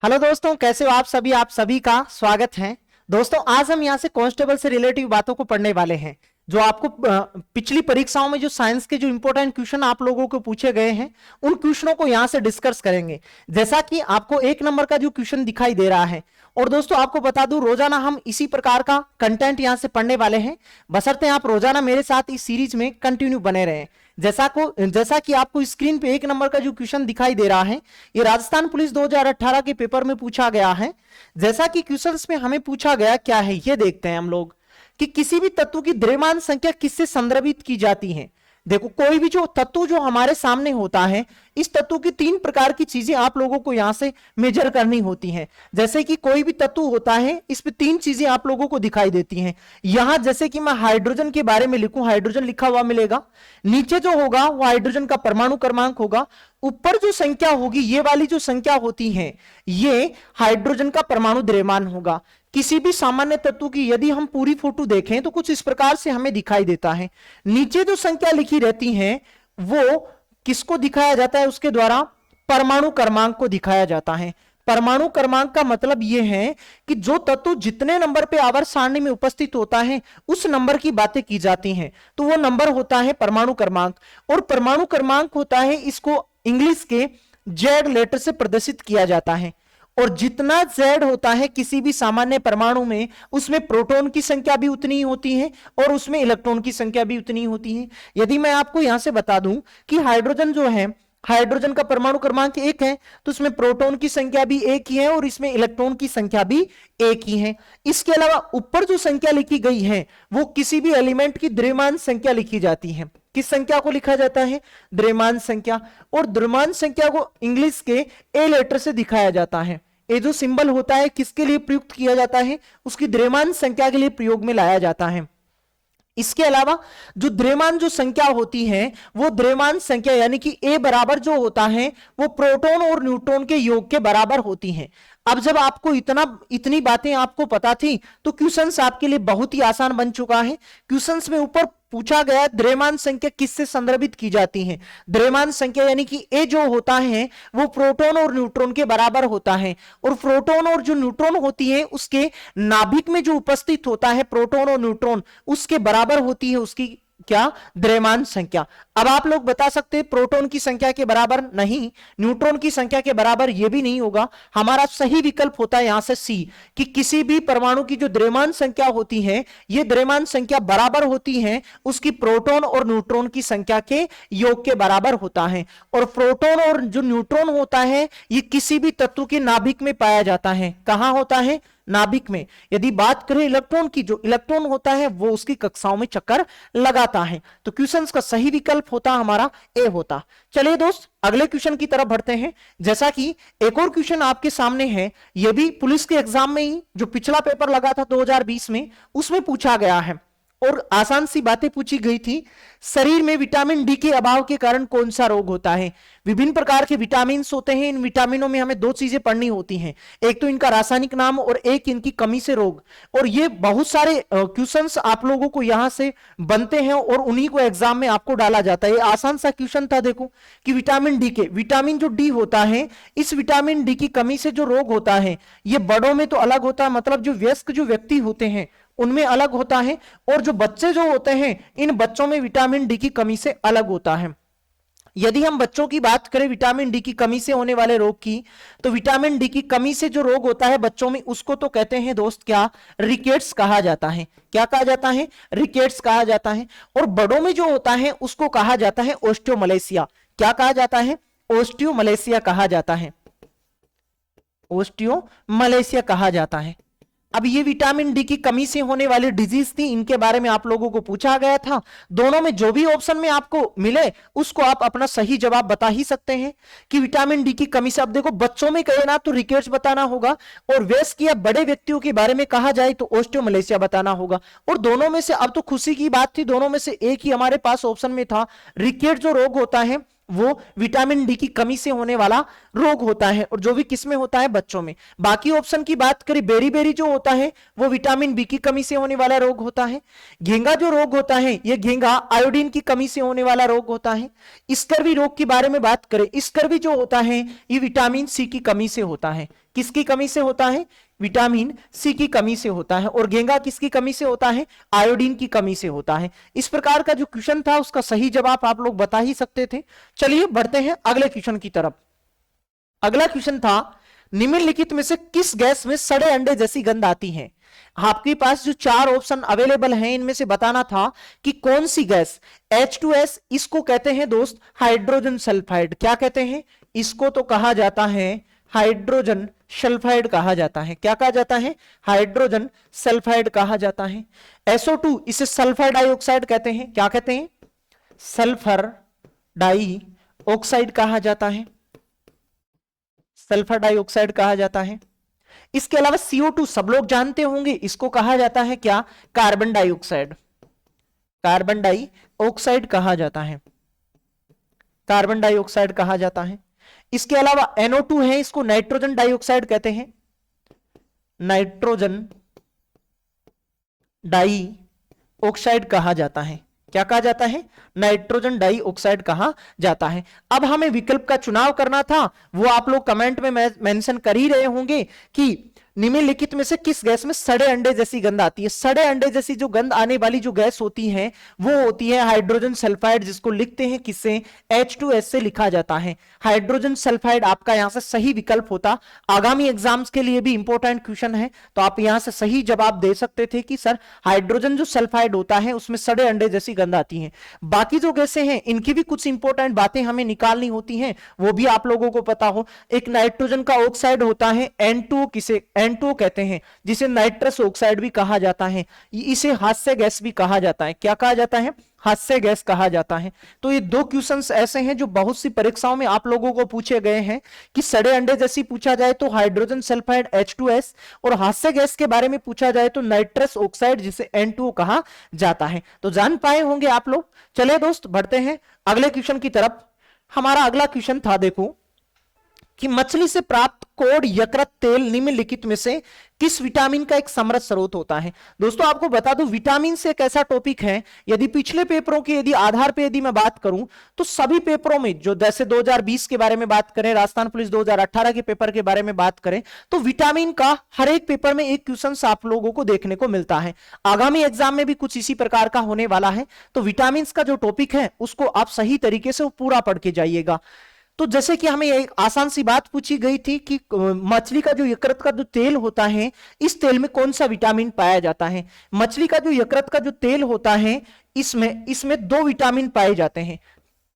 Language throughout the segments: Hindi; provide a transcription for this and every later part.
हेलो दोस्तों, कैसे हो आप सभी का स्वागत है। दोस्तों, आज हम यहाँ से कांस्टेबल से रिलेटिव बातों को पढ़ने वाले हैं। जो आपको पिछली परीक्षाओं में जो साइंस के जो इंपॉर्टेंट क्वेश्चन आप लोगों को पूछे गए हैं, उन क्वेश्चनों को यहाँ से डिस्कस करेंगे। जैसा कि आपको 1 नंबर का जो क्वेश्चन दिखाई दे रहा है, और दोस्तों आपको बता दूं, रोजाना हम इसी प्रकार का कंटेंट यहाँ से पढ़ने वाले हैं, बशर्ते आप रोजाना मेरे साथ इस सीरीज में कंटिन्यू बने रहें। जैसा कि आपको स्क्रीन पे 1 नंबर का जो क्वेश्चन दिखाई दे रहा है, ये राजस्थान पुलिस 2018 के पेपर में पूछा गया है। जैसा कि क्वेश्चंस में हमें पूछा गया क्या है, ये देखते हैं हम लोग कि किसी भी तत्व की द्रव्यमान संख्या किससे संदर्भित की जाती है। देखो, कोई भी जो तत्व जो हमारे सामने होता है, इस तत्व की 3 प्रकार की चीजें आप लोगों को यहां से मेजर करनी होती हैं। जैसे कि कोई भी तत्व होता है, इस पे 3 चीजें आप लोगों को दिखाई देती हैं। यहां जैसे कि मैं हाइड्रोजन के बारे में लिखूं, हाइड्रोजन लिखा हुआ मिलेगा। नीचे जो होगा वो हाइड्रोजन का परमाणु क्रमांक होगा। ऊपर जो संख्या होगी, ये वाली जो संख्या होती है, ये हाइड्रोजन का परमाणु द्रव्यमान होगा। किसी भी सामान्य तत्व की यदि हम पूरी फोटो देखें तो कुछ इस प्रकार से हमें दिखाई देता है। नीचे जो संख्या लिखी रहती है वो किसको दिखाया जाता है, उसके द्वारा परमाणु क्रमांक को दिखाया जाता है। परमाणु क्रमांक का मतलब यह है कि जो तत्व जितने नंबर पे आवर्त सारणी में उपस्थित होता है, उस नंबर की बातें की जाती हैं, तो वो नंबर होता है परमाणु क्रमांक। और परमाणु क्रमांक होता है, इसको इंग्लिश के जेड लेटर से प्रदर्शित किया जाता है। और जितना Z होता है किसी भी सामान्य परमाणु में, उसमें प्रोटॉन की संख्या भी उतनी ही होती है और उसमें इलेक्ट्रॉन की संख्या भी उतनी ही होती है। यदि मैं आपको यहां से बता दूं कि हाइड्रोजन जो है, हाइड्रोजन का परमाणु क्रमांक 1 है, तो इसमें प्रोटॉन की संख्या भी 1 ही है और इसमें इलेक्ट्रॉन की संख्या भी 1 ही है। इसके अलावा ऊपर जो संख्या लिखी गई है, वो किसी भी एलिमेंट की द्रव्यमान संख्या लिखी जाती है। किस संख्या को लिखा जाता है? द्रव्यमान संख्या। और द्रव्यमान संख्या को इंग्लिश के ए लेटर से दिखाया जाता है। ये जो सिंबल होता है किसके लिए प्रयुक्त किया जाता है? उसकी द्रव्यमान संख्या के लिए प्रयोग में लाया जाता है। इसके अलावा जो द्रव्यमान जो संख्या होती है, वो द्रव्यमान संख्या यानी कि ए बराबर जो होता है, वो प्रोटॉन और न्यूट्रॉन के योग के बराबर होती है। अब जब आपको इतनी बातें आपको पता थी, तो क्वेश्चंस आपके लिए बहुत ही आसान बन चुका है। क्वेश्चंस में ऊपर पूछा गया द्रव्यमान संख्या किससे संदर्भित की जाती है। द्रव्यमान संख्या यानी कि ए जो होता है वो प्रोटॉन और न्यूट्रॉन के बराबर होता है। और प्रोटॉन और जो न्यूट्रॉन होती है, उसके नाभिक में जो उपस्थित होता है प्रोटॉन और न्यूट्रॉन, उसके बराबर होती है उसकी क्या? द्रव्यमान संख्या। अब आप लोग बता सकते हैं प्रोटॉन की संख्या के बराबर नहीं, न्यूट्रॉन की संख्या के बराबर यह भी नहीं होगा। हमारा सही विकल्प होता है यहां से सी, कि किसी भी परमाणु की जो द्रव्यमान संख्या होती है, यह द्रव्यमान संख्या बराबर होती है उसकी प्रोटॉन और न्यूट्रॉन की संख्या के योग के बराबर होता है। और प्रोटॉन और जो न्यूट्रॉन होता है, यह किसी भी तत्व के नाभिक में पाया जाता है। कहां होता है? नाभिक में। यदि बात करें इलेक्ट्रॉन की, जो इलेक्ट्रॉन होता है वो उसकी कक्षाओं में चक्कर लगाता है। तो क्वेश्चंस का सही विकल्प होता हमारा ए होता। चलिए दोस्त, अगले क्वेश्चन की तरफ बढ़ते हैं। जैसा कि एक और क्वेश्चन आपके सामने है, यह भी पुलिस के एग्जाम में ही, जो पिछला पेपर लगा था 2020 में, उसमें पूछा गया है और आसान सी बातें पूछी गई थी। शरीर में विटामिन डी के अभाव के कारण कौन सा रोग होता है? विभिन्न प्रकार के विटामिन होते हैं। इन विटामिनों में हमें 2 चीजें पढ़नी होती हैं, एक तो इनका रासायनिक नाम और एक इनकी कमी से रोग। और ये बहुत सारे क्वेश्चंस आप लोगों को यहां से बनते हैं और उन्हीं को एग्जाम में आपको डाला जाता है। ये आसान सा क्वेश्चन था। देखो कि विटामिन डी के, विटामिन जो डी होता है, इस विटामिन डी की कमी से जो रोग होता है, ये बड़ों में तो अलग होता है, मतलब जो वयस्क जो व्यक्ति होते हैं उनमें अलग होता है, और जो बच्चे जो होते हैं, इन बच्चों में विटामिन डी की कमी से अलग होता है। यदि हम बच्चों की बात करें विटामिन डी की कमी से होने वाले रोग की, तो विटामिन डी की कमी से जो रोग होता है बच्चों में, उसको तो कहते हैं दोस्त क्या? रिकेट्स कहा जाता है। क्या कहा जाता है? रिकेट्स कहा जाता है। और बड़ों में जो होता है उसको कहा जाता है ओस्टियोमलेशिया। क्या कहा जाता है? ओस्टियोमलेशिया कहा जाता है। ओस्टियोमलेशिया कहा जाता है। अब ये विटामिन डी की कमी से होने वाली डिजीज थी, इनके बारे में आप लोगों को पूछा गया था। दोनों में जो भी ऑप्शन में आपको मिले उसको आप अपना सही जवाब बता ही सकते हैं कि विटामिन डी की कमी से। अब देखो, बच्चों में कहे ना तो रिकेट्स बताना होगा, और वयस्क या बड़े व्यक्तियों के बारे में कहा जाए तो ओस्टियोमलेशिया बताना होगा। और दोनों में से, अब तो खुशी की बात थी, दोनों में से एक ही हमारे पास ऑप्शन में था। रिकेट जो रोग होता है वो विटामिन डी की कमी से होने वाला रोग होता है, और जो भी किसमें होता है? बच्चों में। बाकी ऑप्शन की बात करें, बेरी जो होता है वो विटामिन बी की कमी से होने वाला रोग होता है। घेंगा जो रोग होता है, ये घेंगा आयोडीन की कमी से होने वाला रोग होता है। स्कर्वी रोग के बारे में बात करें, स्कर्वी जो होता है ये विटामिन सी की कमी से होता है। किसकी कमी से होता है? विटामिन सी की कमी से होता है। और घेंगा किसकी कमी से होता है? आयोडीन की कमी से होता है। इस प्रकार का जो क्वेश्चन था उसका सही जवाब आप लोग बता ही सकते थे। चलिए बढ़ते हैं अगले क्वेश्चन की तरफ। अगला क्वेश्चन था, निम्नलिखित में से किस गैस में सड़े अंडे जैसी गंध आती है? आपके पास जो 4 ऑप्शन अवेलेबल हैं इनमें से बताना था कि कौन सी गैस। H2S, इसको कहते हैं दोस्त हाइड्रोजन सल्फाइड। क्या कहते हैं? इसको तो कहा जाता है हाइड्रोजन सल्फाइड कहा जाता है। क्या कहा जाता है? हाइड्रोजन सल्फाइड कहा जाता है। SO2, इसे सल्फर डाइऑक्साइड कहते हैं। क्या कहते हैं? सल्फर डाइऑक्साइड कहा जाता है। सल्फर डाइऑक्साइड कहा जाता है। इसके अलावा CO2 सब लोग जानते होंगे, इसको कहा जाता है क्या? Carbon dioxide. कार्बन डाइऑक्साइड कहा जाता है। कार्बन डाइऑक्साइड कहा जाता है। इसके अलावा NO2 है, इसको नाइट्रोजन डाइऑक्साइड कहते हैं। नाइट्रोजन डाइऑक्साइड कहा जाता है। क्या कहा जाता है? नाइट्रोजन डाइऑक्साइड कहा जाता है। अब हमें विकल्प का चुनाव करना था, वो आप लोग कमेंट में मेंशन कर ही रहे होंगे कि निम्नलिखित में से किस गैस में सड़े अंडे जैसी गंध आती है। सड़े अंडे जैसी जो गंध आने वाली जो गैस होती है वो होती है हाइड्रोजन सल्फाइड, जिसको लिखते हैं किससे? H2S से लिखा जाता है। हाइड्रोजन सल्फाइड आपका यहां से सही विकल्प होता। आगामी एग्जाम्स के लिए भी इंपॉर्टेंट क्वेश्चन है, तो आप यहां से सही जवाब दे सकते थे कि सर हाइड्रोजन जो सल्फाइड होता है उसमें सड़े अंडे जैसी गंध आती है। बाकी जो गैसें हैं इनकी भी कुछ इंपॉर्टेंट बातें हमें निकालनी होती हैं, वो भी आप लोगों को पता हो। एक नाइट्रोजन का ऑक्साइड होता है N2, किसे N2 कहते हैं, जिसे नाइट्रस ऑक्साइड भी कहा जाता है। इसे हास्य गैस भी कहा जाता है। क्या कहा जाता है? हास्य गैस कहा जाता है। तो ये 2 क्वेश्चंस ऐसे हैं जो बहुत सी परीक्षाओं में आप लोगों को पूछे गए हैं कि सड़े अंडे जैसी पूछा जाए तो हाइड्रोजन सल्फाइड H2S, और हास्य गैस के बारे में पूछा जाए तो नाइट्रस ऑक्साइड जिसे N2 कहा जाता है। तो जान पाए होंगे आप लोग। चलिए दोस्त बढ़ते हैं अगले क्वेश्चन की तरफ। हमारा अगला क्वेश्चन था, देखो कि मछली से प्राप्त कोड यकृत तेल निम्नलिखित में से किस विटामिन का एक समृद्ध स्रोत होता है? दोस्तों आपको बता दूं, विटामिन से एक ऐसा टॉपिक है, यदि पिछले पेपरों के यदि आधार पे यदि मैं बात करूं तो सभी पेपरों में, जो जैसे 2020 के बारे में बात करें, राजस्थान पुलिस 2018 के पेपर के बारे में बात करें, तो विटामिन का हर एक पेपर में एक क्वेश्चन आप लोगों को देखने को मिलता है। आगामी एग्जाम में भी कुछ इसी प्रकार का होने वाला है। तो विटामिन का जो टॉपिक है उसको आप सही तरीके से पूरा पढ़ के जाइएगा। तो जैसे कि हमें एक आसान सी बात पूछी गई थी कि मछली का जो यकृत का जो तेल होता है, इस तेल में कौन सा विटामिन पाया जाता है? मछली का जो यकृत का जो तेल होता है इसमें 2 विटामिन पाए जाते हैं।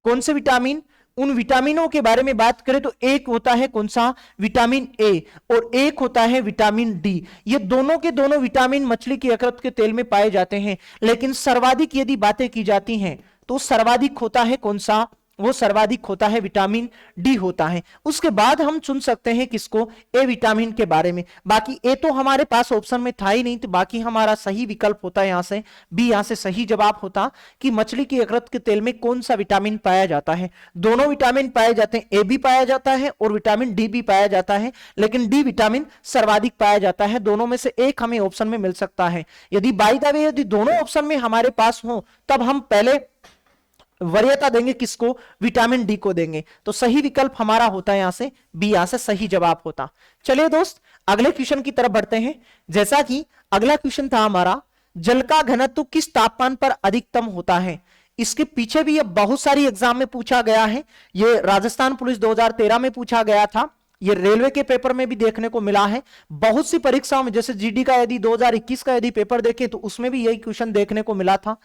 कौन से विटामिन? उन विटामिनों के बारे में बात करें तो एक होता है कौन सा? विटामिन ए, और एक होता है विटामिन डी। ये दोनों के दोनों विटामिन मछली के यकृत के तेल में पाए जाते हैं। लेकिन सर्वाधिक यदि बातें की जाती हैं तो सर्वाधिक होता है कौन सा? वो सर्वाधिक होता है विटामिन डी होता है। उसके बाद हम चुन सकते हैं किसको? ए विटामिन के बारे में। बाकी ए तो हमारे पास ऑप्शन में था ही नहीं, तो बाकी हमारा सही विकल्प होता है यहां से बी। यहां से सही जवाब होता कि मछली के यकृत के तेल में कौन सा विटामिन पाया जाता है। दोनों विटामिन पाए जाते हैं, ए भी पाया जाता है और विटामिन डी भी पाया जाता है, लेकिन डी विटामिन सर्वाधिक पाया जाता है। दोनों में से एक हमें ऑप्शन में मिल सकता है। यदि बाय द वे यदि दोनों ऑप्शन में हमारे पास हो तब हम पहले वरीयता देंगे किसको? विटामिन डी को देंगे। तो सही विकल्प हमारा होता है यहां से बी। यहां से सही जवाब होता। चलिए दोस्त अगले क्वेश्चन की तरफ बढ़ते हैं। जैसा कि अगला क्वेश्चन था हमारा, जल का घनत्व किस तापमान पर अधिकतम होता है? इसके पीछे भी ये बहुत सारी एग्जाम में पूछा गया है। ये राजस्थान पुलिस 2013 में पूछा गया था, ये रेलवे के पेपर में भी देखने को मिला है। बहुत सी परीक्षाओं में, जैसे जीडी का यदि 2021 का यदि पेपर देखें तो उसमें भी यही क्वेश्चन देखने को मिला था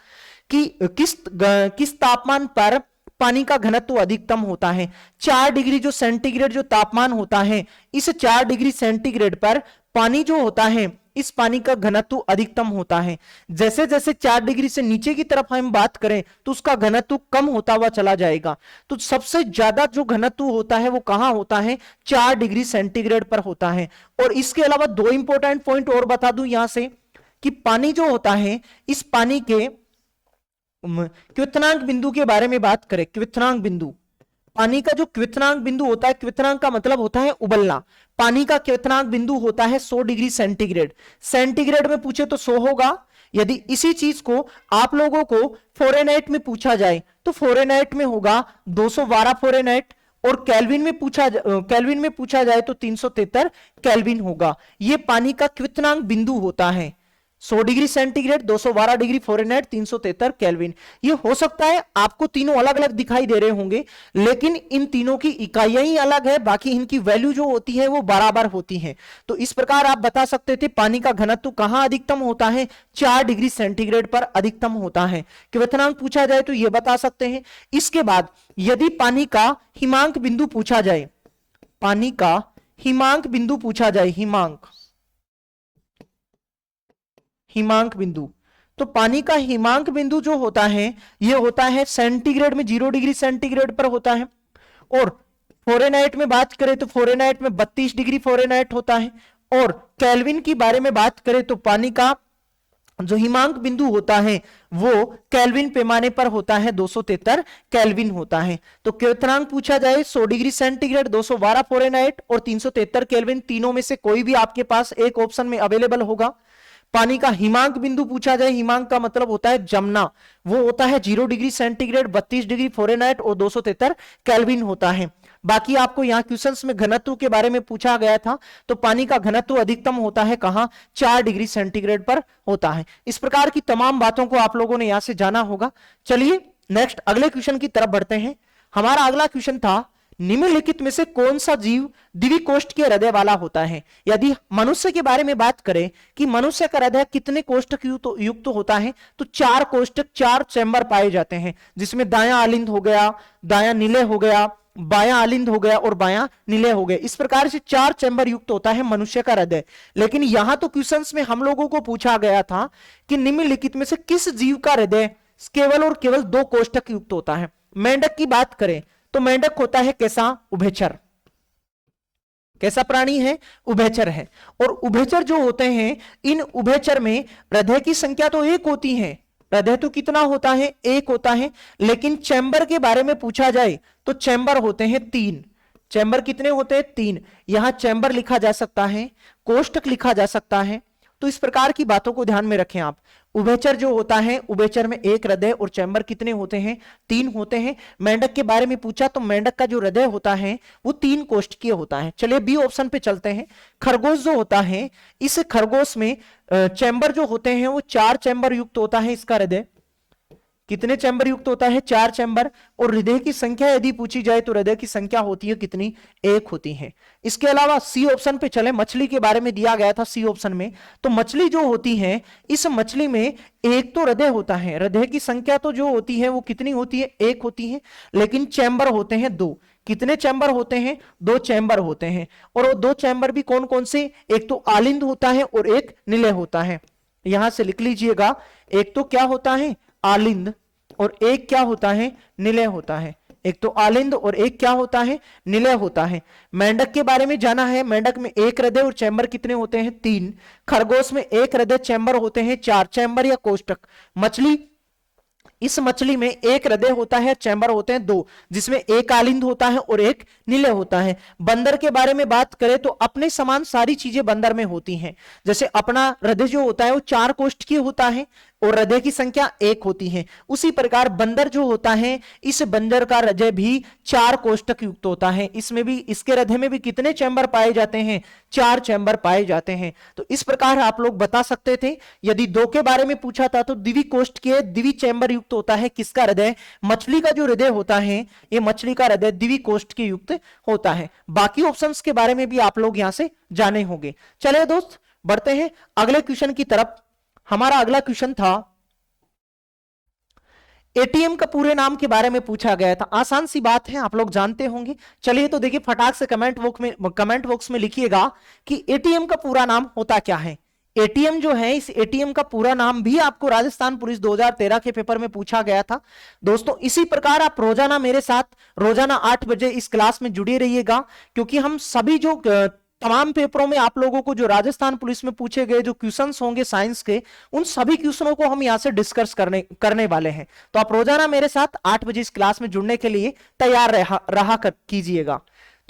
कि किस तापमान पर पानी का घनत्व अधिकतम होता है। 4 डिग्री जो सेंटीग्रेड जो तापमान होता है, इस 4 डिग्री सेंटीग्रेड पर पानी जो होता है, इस पानी का घनत्व अधिकतम होता है। जैसे जैसे 4 डिग्री से नीचे की तरफ हम बात करें तो उसका घनत्व कम होता हुआ चला जाएगा। तो सबसे ज्यादा जो घनत्व होता है वो कहां होता है? 4 डिग्री सेंटीग्रेड पर होता है। और इसके अलावा 2 इंपॉर्टेंट पॉइंट और बता दूं यहां से कि पानी जो होता है, इस पानी के क्वथनांक बिंदु के बारे में बात करें, क्वथनांक बिंदु, पानी का जो क्वथनांक बिंदु होता है, क्वथनांक का मतलब होता है उबलना। पानी का क्वथनांक बिंदु होता है 100 डिग्री सेंटीग्रेड। सेंटीग्रेड में पूछे तो 100 होगा। यदि इसी चीज को आप लोगों को फ़ारेनहाइट में पूछा जाए तो फ़ारेनहाइट में होगा 212 फ़ारेनहाइट, और केल्विन में पूछा जाए तो 373 केल्विन होगा। ये पानी का क्वथनांक बिंदु होता है। 100 degree centigrade, 212 degree Fahrenheit, 373 kelvin. ये हो सकता है आपको तीनों अलग अलग दिखाई दे रहे होंगे, लेकिन इन तीनों की इकाइयां ही अलग है, बाकी इनकी वैल्यू जो होती है वो बराबर होती है। तो इस प्रकार आप बता सकते थे पानी का घनत्व कहां अधिकतम होता है, 4 डिग्री सेंटीग्रेड पर अधिकतम होता है। क्वथनांक पूछा जाए तो यह बता सकते हैं। इसके बाद यदि पानी का हिमांक बिंदु पूछा जाए, पानी का हिमांक बिंदु पूछा जाए, हिमांक बिंदु, तो पानी का हिमांक बिंदु जो होता है यह होता है सेंटीग्रेड में 0 डिग्री सेंटीग्रेड पर होता है, और फ़ारेनहाइट में बात करें तो फ़ारेनहाइट में 32 डिग्री फ़ारेनहाइट होता है, और केल्विन की बारे में बात करें तो पानी का जो हिमांक बिंदु होता है वो केल्विन पैमाने पर होता है, 273 केल्विन होता है। तो क्वथनांक पूछा जाए 100 डिग्री सेंटीग्रेड, 212 फ़ारेनहाइट और 373 केल्विन, तीनों में से कोई भी आपके पास एक ऑप्शन में अवेलेबल होगा। पानी का हिमांक बिंदु पूछा जाए, हिमांक का मतलब होता है जमना, वो होता है 0 डिग्री सेंटीग्रेड, 32 डिग्री फ़ारेनहाइट और 273 केल्विन होता है। बाकी आपको यहां क्वेश्चंस में घनत्व के बारे में पूछा गया था, तो पानी का घनत्व अधिकतम होता है कहां, 4 डिग्री सेंटीग्रेड पर होता है। इस प्रकार की तमाम बातों को आप लोगों ने यहां से जाना होगा। चलिए नेक्स्ट अगले क्वेश्चन की तरफ बढ़ते हैं। हमारा अगला क्वेश्चन था, निम्नलिखित में से कौन सा जीव द्विकोष्ठ के हृदय वाला होता है। यदि मनुष्य के बारे में बात करें कि मनुष्य का हृदय कितने कोष्ठक युक्त होता है, तो 4 कोष्ठक, 4 चैम्बर पाए जाते हैं, जिसमें दायां आलिंद हो गया, दायां निलय हो गया, बायां आलिंद हो गया और बायां निलय हो गया। इस प्रकार से 4 चैम्बर युक्त होता है मनुष्य का हृदय। लेकिन यहां तो क्वेश्चंस में हम लोगों को पूछा गया था कि निम्नलिखित में से किस जीव का हृदय केवल और केवल 2 कोष्ठक युक्त होता है। मेंढक की बात करें तो मेंढक होता है कैसा, उभयचर। कैसा प्राणी है, उभयचर है। और उभयचर जो होते हैं, इन उभयचर में हृदय की संख्या तो 1 होती है, हृदय तो कितना होता है, 1 होता है, लेकिन चैम्बर के बारे में पूछा जाए तो चैम्बर होते हैं 3। चैम्बर कितने होते हैं, 3। यहां चैम्बर लिखा जा सकता है, कोष्ठक लिखा जा सकता है। तो इस प्रकार की बातों को ध्यान में रखें आप। उभयचर जो होता है, उभयचर में 1 हृदय और चैम्बर कितने होते हैं, 3 होते हैं। मेंढक के बारे में पूछा तो मेंढक का जो हृदय होता है वो 3 कोष्ठकीय होता है। चलिए बी ऑप्शन पे चलते हैं। खरगोश जो होता है, इस खरगोश में चैम्बर जो होते हैं वो 4 चैम्बर युक्त होता है। इसका हृदय कितने चैम्बर युक्त होता है, 4 चैम्बर। और हृदय की संख्या यदि पूछी जाए तो हृदय की संख्या होती है कितनी, 1 होती है। इसके अलावा सी ऑप्शन पे चले, मछली के बारे में दिया गया था सी ऑप्शन में। तो मछली जो होती है, इस मछली में एक तो हृदय होता है, हृदय की संख्या तो जो होती है वो कितनी होती है, 1 होती है, लेकिन चैम्बर होते हैं 2। कितने चैम्बर होते हैं, 2 चैम्बर होते हैं। और वो 2 चैम्बर भी कौन कौन से, एक तो आलिंद होता है और एक निलय होता है। यहां से लिख लीजिएगा, एक तो क्या होता है, आलिंद, और एक क्या होता है, निलय होता है। एक तो आलिंद और एक क्या होता है, निलय होता है। मेंढक के बारे में जाना है, मेंढक में 1 हृदय और चैम्बर कितने होते हैं, 3। खरगोश में 1 हृदय, चैम्बर होते हैं 4 चैम्बर या कोष्ठक। मछली, इस मछली में 1 हृदय होता है, चैम्बर होते हैं 2, जिसमें 1 आलिंद होता है और 1 निलय होता है। बंदर के बारे में बात करें तो अपने समान सारी चीजें बंदर में होती हैं। जैसे अपना हृदय जो होता है वो 4 कोष्ठकीय होता है और हृदय की संख्या 1 होती है। उसी प्रकार बंदर जो होता है, इस बंदर का हृदय भी 4 कोष्ठक युक्त होता है। इसमें भी, इसके हृदय में भी कितने चैम्बर पाए जाते हैं, 4 चैम्बर पाए जाते हैं। तो इस प्रकार आप लोग बता सकते थे। यदि 2 के बारे में पूछा था तो द्विकोष्ठकीय, द्वि चैम्बर युक्त होता है किसका हृदय, मछली का जो हृदय होता है, ये मछली का हृदय द्विकोष्ठकीय युक्त होता है। बाकी ऑप्शंस के बारे में भी आप लोग यहां से जाने होंगे। चलिए दोस्त बढ़ते हैं अगले क्वेश्चन की तरफ। हमारा अगला क्वेश्चन था, एटीएम का पूरे नाम के बारे में पूछा गया था। आसान सी बात है, आप लोग जानते होंगे। चलिए तो देखिए, फटाक से कमेंट बॉक्स में लिखिएगा कि एटीएम का पूरा नाम होता क्या है। एटीएम जो है, इस एटीएम का पूरा नाम भी आपको राजस्थान पुलिस 2013 के पेपर में पूछा गया था। दोस्तों इसी प्रकार आप रोजाना मेरे साथ रोजाना 8 बजे इस क्लास में जुड़े रहिएगा, क्योंकि हम सभी जो तमाम पेपरों में आप लोगों को जो राजस्थान पुलिस में पूछे गए जो क्वेश्चंस होंगे साइंस के, उन सभी क्वेश्चनों को हम यहां से डिस्कस करने वाले हैं। तो आप रोजाना मेरे साथ 8 बजे इस क्लास में जुड़ने के लिए तैयार रहा कीजिएगा।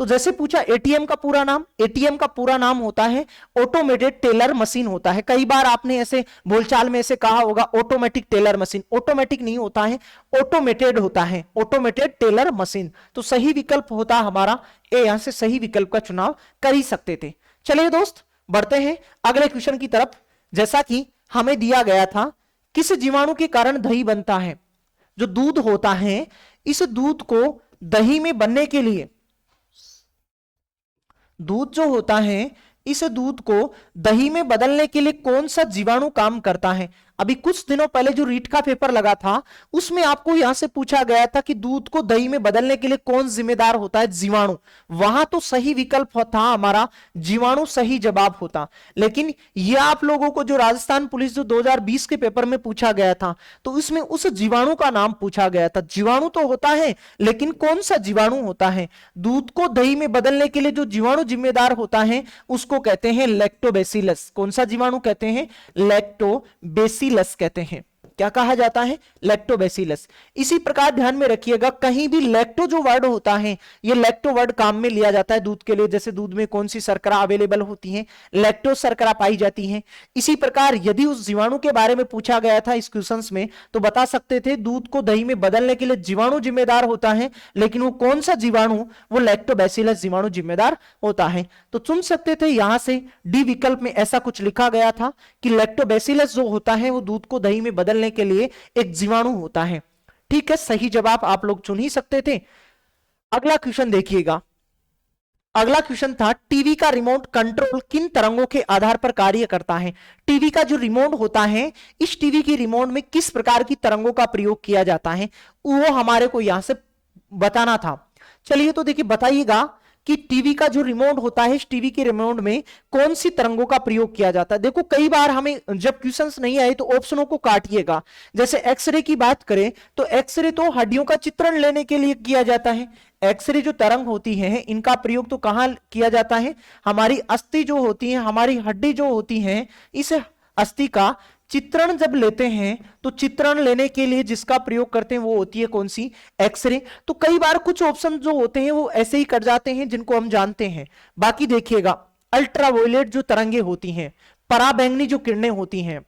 तो जैसे पूछा एटीएम का पूरा नाम, एटीएम का पूरा नाम होता है ऑटोमेटेड टेलर मशीन होता है। कई बार आपने ऐसे बोलचाल में ऐसे कहा होगा ऑटोमेटिक टेलर मशीन, ऑटोमेटिक नहीं होता है, ऑटोमेटेड होता है, ऑटोमेटेड टेलर मशीन। तो सही विकल्प होता हमारा ए, यहां से सही विकल्प का चुनाव कर ही सकते थे। चलिए दोस्त बढ़ते हैं अगले क्वेश्चन की तरफ। जैसा कि हमें दिया गया था, किस जीवाणु के कारण दही बनता है? जो दूध होता है, इस दूध को दही में बनने के लिए, दूध जो होता है इस दूध को दही में बदलने के लिए कौन सा जीवाणु काम करता है? अभी कुछ दिनों पहले जो रीट का पेपर लगा था उसमें आपको यहां से पूछा गया था कि दूध को दही में बदलने के लिए कौन जिम्मेदार होता है? जीवाणु। वहां तो सही विकल्प था हमारा जीवाणु, सही जवाब होता। लेकिन यह आप लोगों को जो राजस्थान पुलिस जो 2020 के पेपर में पूछा गया था, तो इसमें उस जीवाणु का नाम पूछा गया था। जीवाणु तो होता है, लेकिन कौन सा जीवाणु होता है? दूध को दही में बदलने के लिए जो जीवाणु जिम्मेदार होता है उसको कहते हैं लैक्टोबैसिलस। कौन सा जीवाणु कहते हैं? लैक्टोबैसिलस कहते हैं। क्या कहा जाता है? लैक्टोबैसिलस। इसी प्रकार ध्यान में रखिएगा, कहीं भी लैक्टो जो वर्ड होता है, ये लैक्टो वर्ड काम में लिया जाता है दूध के लिए। जैसे दूध में कौन सी शर्करा अवेलेबल होती है? लैक्टो शर्करा पाई जाती है। इसी प्रकार यदि उस जीवाणु के बारे में पूछा गया था इस क्वेश्चन में, तो बता सकते थे दूध को दही में बदलने के लिए जीवाणु जिम्मेदार होता है, लेकिन वो कौन सा जीवाणु? वो लैक्टोबैसिलस जीवाणु जिम्मेदार होता है। तो चुन सकते थे यहां से डी विकल्प में ऐसा कुछ लिखा गया था कि लैक्टोबैसिलस जो होता है वो दूध को दही में बदलने के लिए एक जीवाणु होता है। ठीक है, सही जवाब आप लोग चुन ही सकते थे। अगला क्वेश्चन देखिएगा। अगला क्वेश्चन था, टीवी का रिमोट कंट्रोल किन तरंगों के आधार पर कार्य करता है? टीवी का जो रिमोट होता है, इस टीवी की रिमोट में किस प्रकार की तरंगों का प्रयोग किया जाता है, वो हमारे को यहां से बताना था। चलिए तो देखिए बताइएगा कि टीवी का जो रिमोट होता है, इस टीवी के रिमोट में कौन सी तरंगों का प्रयोग किया जाता है? देखो कई बार हमें जब क्वेश्चंस नहीं आए तो ऑप्शनों को काटिएगा। जैसे एक्सरे की बात करें तो एक्सरे तो हड्डियों का चित्रण लेने के लिए किया जाता है। एक्सरे जो तरंग होती है इनका प्रयोग तो कहां किया जाता है? हमारी अस्थि जो होती है, हमारी हड्डी जो होती है, इस अस्थि का चित्रण जब लेते हैं तो चित्रण लेने के लिए जिसका प्रयोग करते हैं वो होती है कौन सी? एक्सरे। तो कई बार कुछ ऑप्शन जो होते हैं वो ऐसे ही कट जाते हैं जिनको हम जानते हैं। बाकी देखिएगा, अल्ट्रावायलेट जो तरंगे होती हैं, पराबैंगनी जो किरणें होती हैं,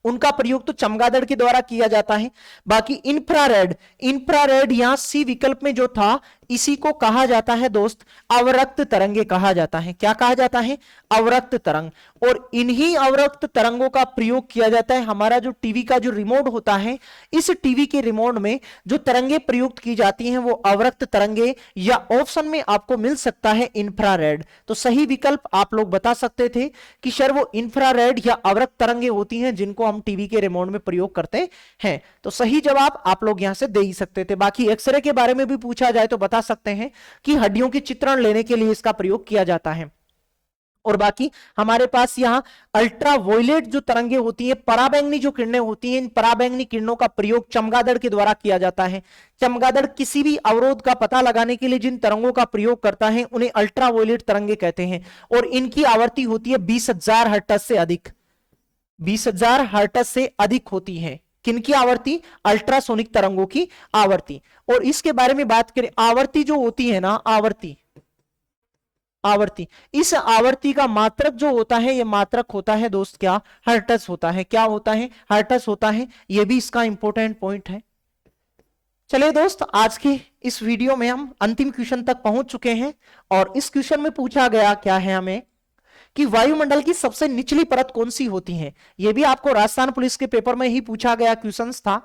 उनका प्रयोग तो चमगादड़ के द्वारा किया जाता है। बाकी इंफ्रारेड, इंफ्रारेड यहां सी विकल्प में जो था, इसी को कहा जाता है दोस्त अवरक्त तरंगे कहा जाता है। क्या कहा जाता है? अवरक्त तरंग। और इन्हीं अवरक्त तरंगों का प्रयोग किया जाता है हमारा जो टीवी का जो रिमोट होता है, इस टीवी के रिमोट में जो तरंगे प्रयुक्त की जाती हैं वो अवरक्त तरंगे, या ऑप्शन में आपको मिल सकता है इंफ्रारेड। तो सही विकल्प आप लोग बता सकते थे कि सर वो इंफ्रारेड या अवरक्त तरंगे होती हैं जिनको हम टीवी के रिमोट में प्रयोग करते हैं। तो सही जवाब आप लोग यहां से दे ही सकते थे। बाकी एक्सरे के बारे में भी पूछा जाए तो बता सकते हैं कि हड्डियों की चित्रण लेने के लिए इसका प्रयोग किया जाता है। और बाकी हमारे पास यहां अल्ट्रावायलेट जो तरंगे होती है, पराबैंगनी जो किरणें होती हैं, इन पराबैंगनी किरणों का प्रयोग चमगादड़ के द्वारा किया जाता है। चमगादड़ किसी भी अवरोध का पता लगाने के लिए जिन तरंगों का प्रयोग करता है उन्हें अल्ट्रावायलेट तरंगे कहते हैं। और इनकी आवृत्ति होती है 20,000 हर्ट्ज से अधिक, 20,000 हर्ट्ज से अधिक होती है। किनकी आवृत्ति? अल्ट्रासोनिक तरंगों की आवृत्ति। और इसके बारे में बात करें, आवृत्ति जो होती है ना, आवृत्ति, इस आवृत्ति का मात्रक जो होता है, यह मात्रक होता है दोस्त क्या? हर्ट्ज होता है। क्या होता है? हर्ट्ज होता है। यह भी इसका इंपॉर्टेंट पॉइंट है। चलिए दोस्त, आज की इस वीडियो में हम अंतिम क्वेश्चन तक पहुंच चुके हैं। और इस क्वेश्चन में पूछा गया क्या है हमें कि वायुमंडल की सबसे निचली परत कौन सी होती है? यह भी आपको राजस्थान पुलिस के पेपर में ही पूछा गया क्वेश्चन था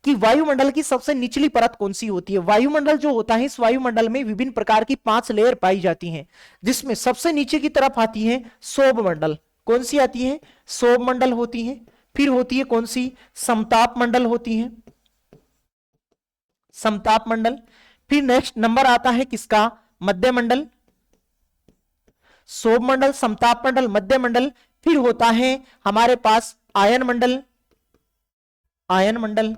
कि वायुमंडल की सबसे निचली परत कौन सी होती है। वायुमंडल जो होता है, इस वायुमंडल में विभिन्न प्रकार की 5 लेयर पाई जाती हैं, जिसमें सबसे नीचे की तरफ आती है सौभ मंडल। कौन सी आती है? सौभ मंडल होती है। फिर होती है कौन सी? समताप मंडल होती है, समताप मंडल। फिर नेक्स्ट नंबर आता है किसका? मध्य मंडल। सौभ मंडल, समताप मंडल, मध्य मंडल। फिर होता है हमारे पास आयन मंडल, आयन मंडल।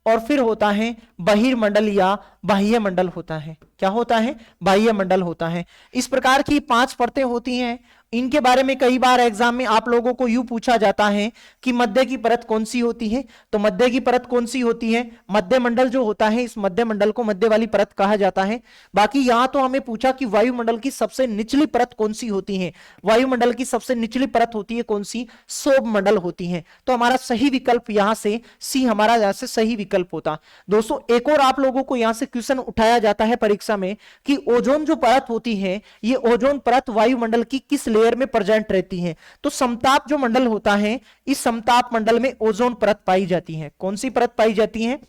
और फिर होता है बहिर्मंडल या बाह्य मंडल होता है। क्या होता है? बाह्य मंडल होता है। इस प्रकार की 5 परतें होती हैं। इनके बारे में कई बार एग्जाम में आप लोगों को यूं पूछा जाता है कि मध्य की परत कौन सी होती है। तो मध्य की परत कौन सी होती है? मध्य मंडल जो होता है, इस मध्य मंडल को मध्य वाली परत कहा जाता है। बाकी यहां तो हमें पूछा कि वायुमंडल की सबसे निचली परत कौन सी होती है। वायुमंडल की सबसे निचली परत होती है कौन सी? सौरमंडल होती है। तो हमारा सही विकल्प यहां से सी हमारा यहां से सही विकल्प होता। दोस्तों एक और आप लोगों को यहां से क्वेश्चन उठाया जाता है परीक्षा में कि ओजोन जो परत होती है, ये ओजोन परत वायुमंडल की किस लेयर में प्रेजेंट रहती है। तो समताप जो मंडल होता है, इस समताप मंडल में ओजोन परत पाई जाती है। कौन सी परत पाई जाती है?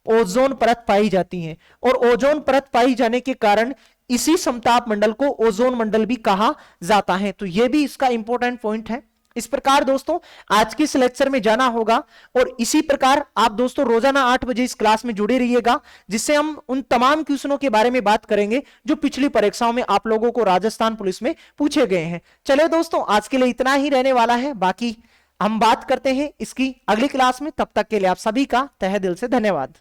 ओजोन परत पाई जाती है। और ओजोन परत पाई जाने के कारण इसी समताप मंडल को ओजोन मंडल भी कहा जाता है। तो यह भी इसका इंपॉर्टेंट पॉइंट है। इस प्रकार दोस्तों आज के इस लेक्चर में जाना होगा और इसी प्रकार आप दोस्तों रोजाना 8 बजे इस क्लास में जुड़े रहिएगा, जिससे हम उन तमाम क्वेश्चनों के बारे में बात करेंगे जो पिछली परीक्षाओं में आप लोगों को राजस्थान पुलिस में पूछे गए हैं। चलिए दोस्तों आज के लिए इतना ही रहने वाला है, बाकी हम बात करते हैं इसकी अगली क्लास में। तब तक के लिए आप सभी का तहे दिल से धन्यवाद।